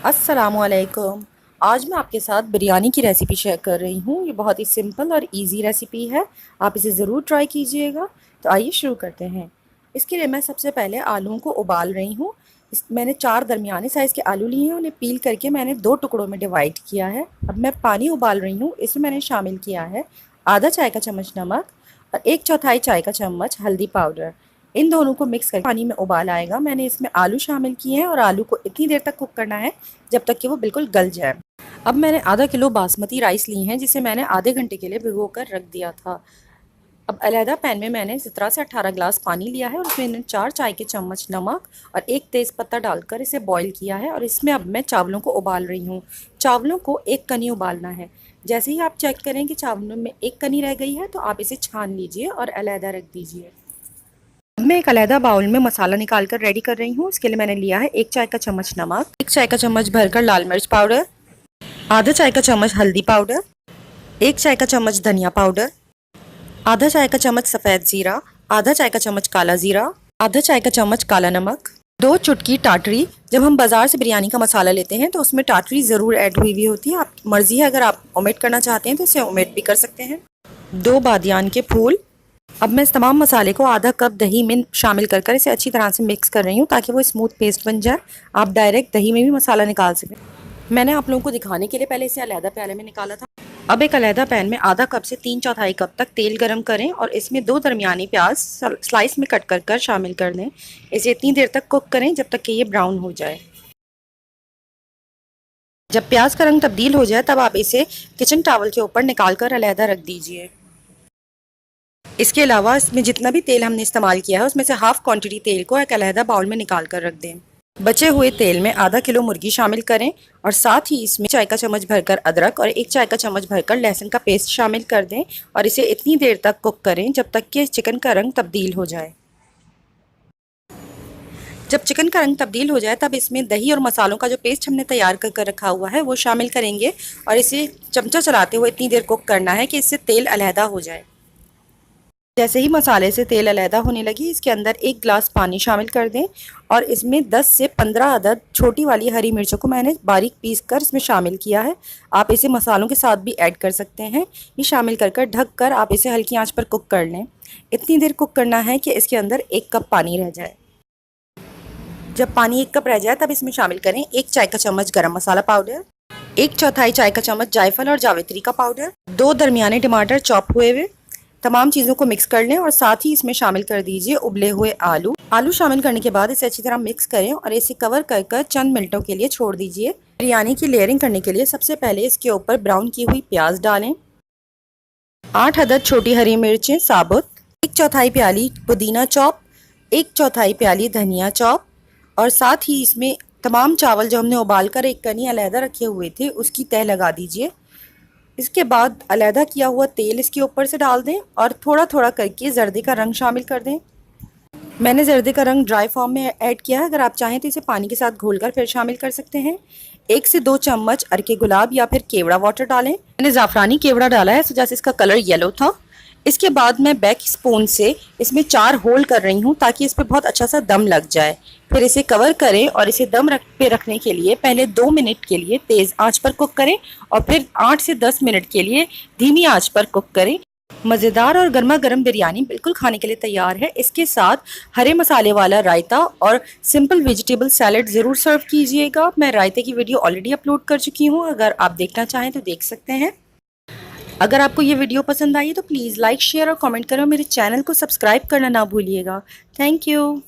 अस्सलामुअलैकुम। आज मैं आपके साथ बिरयानी की रेसिपी शेयर कर रही हूँ। ये बहुत ही सिंपल और इजी रेसिपी है। आप इसे ज़रूर ट्राई कीजिएगा। तो आइए शुरू करते हैं। इसके लिए मैं सबसे पहले आलूओं को उबाल रही हूँ। मैंने 4 दरमियाने साइज़ के आलू लिए हैं। उन्हें पील करके मैंने 2 टुकड़ों में डिवाइड किया है। अब मैं पानी उबाल रही हूँ। इसमें मैंने शामिल किया है आधा चाय का चम्मच नमक और 1/4 चाय का चम्मच हल्दी पाउडर। इन दोनों को मिक्स करके पानी में उबाल आएगा। मैंने इसमें आलू शामिल किए हैं और आलू को इतनी देर तक कुक करना है जब तक कि वो बिल्कुल गल जाए। अब मैंने आधा किलो बासमती राइस ली हैं जिसे मैंने आधे घंटे के लिए भिगो कर रख दिया था। अब अलहदा पैन में मैंने 17 से 18 ग्लास पानी लिया है और उसमें मैंने 4 चाय के चम्मच नमक और 1 तेज़ पत्ता डालकर इसे बॉईल किया है और इसमें अब मैं चावलों को उबाल रही हूँ। चावलों को 1 कनी उबालना है। जैसे ही आप चेक करें कि चावलों में 1 कनी रह गई है तो आप इसे छान लीजिए और अलहदा रख दीजिए। अब मैं एक अलहदा बाउल में मसाला निकाल कर रेडी कर रही हूँ। इसके लिए मैंने लिया है 1 चाय का चम्मच नमक, 1 चाय का चम्मच भरकर लाल मिर्च पाउडर, आधा चाय का चम्मच हल्दी पाउडर, 1 चाय का चम्मच धनिया पाउडर, आधा चाय का चम्मच सफ़ेद ज़ीरा, आधा चाय का चम्मच काला ज़ीरा, आधा चाय का चम्मच काला नमक, 2 चुटकी टाटरी। जब हम बाज़ार से बिरयानी का मसाला लेते हैं तो उसमें टाटरी ज़रूर ऐड हुई हुई होती है। आप मर्ज़ी है, अगर आप ओमिट करना चाहते हैं तो इसे ओमिट भी कर सकते हैं। 2 बादियान के फूल। अब मैं इस तमाम मसाले को आधा कप दही में शामिल कर इसे अच्छी तरह से मिक्स कर रही हूँ ताकि वो स्मूथ पेस्ट बन जाए। आप डायरेक्ट दही में भी मसाला निकाल सकें। मैंने आप लोगों को दिखाने के लिए पहले इसे अलहदा प्याले में निकाला था। अब एक अलहदा पैन में आधा कप से 3/4 कप तक तेल गरम करें और इसमें 2 दरमियानी प्याज स्लाइस में कट कर शामिल कर दें। इसे इतनी देर तक कुक करें जब तक कि ये ब्राउन हो जाए। जब प्याज का रंग तब्दील हो जाए तब आप इसे किचन टॉवल के ऊपर निकाल कर अलहदा रख दीजिए। इसके अलावा इसमें जितना भी तेल हमने इस्तेमाल किया है उसमें से हाफ क्वांटिटी तेल को एक अलहदा बाउल में निकाल कर रख दें। बचे हुए तेल में आधा किलो मुर्गी शामिल करें और साथ ही इसमें चाय का चम्मच भरकर अदरक और 1 चाय का चम्मच भरकर लहसुन का पेस्ट शामिल कर दें और इसे इतनी देर तक कुक करें जब तक कि चिकन का रंग तब्दील हो जाए। जब चिकन का रंग तब्दील हो जाए तब इसमें दही और मसालों का जो पेस्ट हमने तैयार कर रखा हुआ है वो शामिल करेंगे और इसे चमचा चलाते हुए इतनी देर कुक करना है कि इससे तेल अलहदा हो जाए। जैसे ही मसाले से तेल अलहदा होने लगी इसके अंदर 1 गिलास पानी शामिल कर दें और इसमें 10 से 15 अदद छोटी वाली हरी मिर्चों को मैंने बारीक पीस कर इसमें शामिल किया है। आप इसे मसालों के साथ भी ऐड कर सकते हैं। ये शामिल कर ढक कर आप इसे हल्की आंच पर कुक कर लें। इतनी देर कुक करना है कि इसके अंदर 1 कप पानी रह जाए। जब पानी 1 कप रह जाए तब इसमें शामिल करें 1 चाय का चम्मच गरम मसाला पाउडर, 1/4 चाय का चम्मच जायफल और जावित्री का पाउडर, 2 दरमियाने टमाटर चॉप हुए हुए। तमाम चीज़ों को मिक्स कर लें और साथ ही इसमें शामिल कर दीजिए उबले हुए आलू शामिल करने के बाद इसे अच्छी तरह मिक्स करें और इसे कवर कर चंद मिनटों के लिए छोड़ दीजिए। बिरयानी की लेयरिंग करने के लिए सबसे पहले इसके ऊपर ब्राउन की हुई प्याज डालें, 8 अदद छोटी हरी मिर्चें साबुत, 1/4 प्याली पुदीना चॉप, 1/4 प्याली धनिया चॉप और साथ ही इसमें तमाम चावल जो हमने उबाल कर 1 कनी अलहदा रखे हुए थे उसकी तह लगा दीजिए। इसके बाद अलहदा किया हुआ तेल इसके ऊपर से डाल दें और थोड़ा थोड़ा करके जर्दे का रंग शामिल कर दें। मैंने जर्दे का रंग ड्राई फॉर्म में ऐड किया है। अगर आप चाहें तो इसे पानी के साथ घोलकर फिर शामिल कर सकते हैं। 1 से 2 चम्मच अरके गुलाब या फिर केवड़ा वाटर डालें। मैंने ज़ाफ़रानी केवड़ा डाला है तो जैसे इसका कलर येलो था। इसके बाद मैं बैक स्पून से इसमें 4 होल कर रही हूँ ताकि इस पर बहुत अच्छा सा दम लग जाए। फिर इसे कवर करें और इसे दम पे रखने के लिए पहले 2 मिनट के लिए तेज़ आंच पर कुक करें और फिर 8 से 10 मिनट के लिए धीमी आंच पर कुक करें। मज़ेदार और गर्मा गर्म बिरयानी बिल्कुल खाने के लिए तैयार है। इसके साथ हरे मसाले वाला रायता और सिंपल वेजिटेबल सैलेड ज़रूर सर्व कीजिएगा। मैं रायते की वीडियो ऑलरेडी अपलोड कर चुकी हूँ, अगर आप देखना चाहें तो देख सकते हैं। अगर आपको ये वीडियो पसंद आई तो प्लीज़ लाइक शेयर और कमेंट करें और मेरे चैनल को सब्सक्राइब करना ना भूलिएगा। Thank you.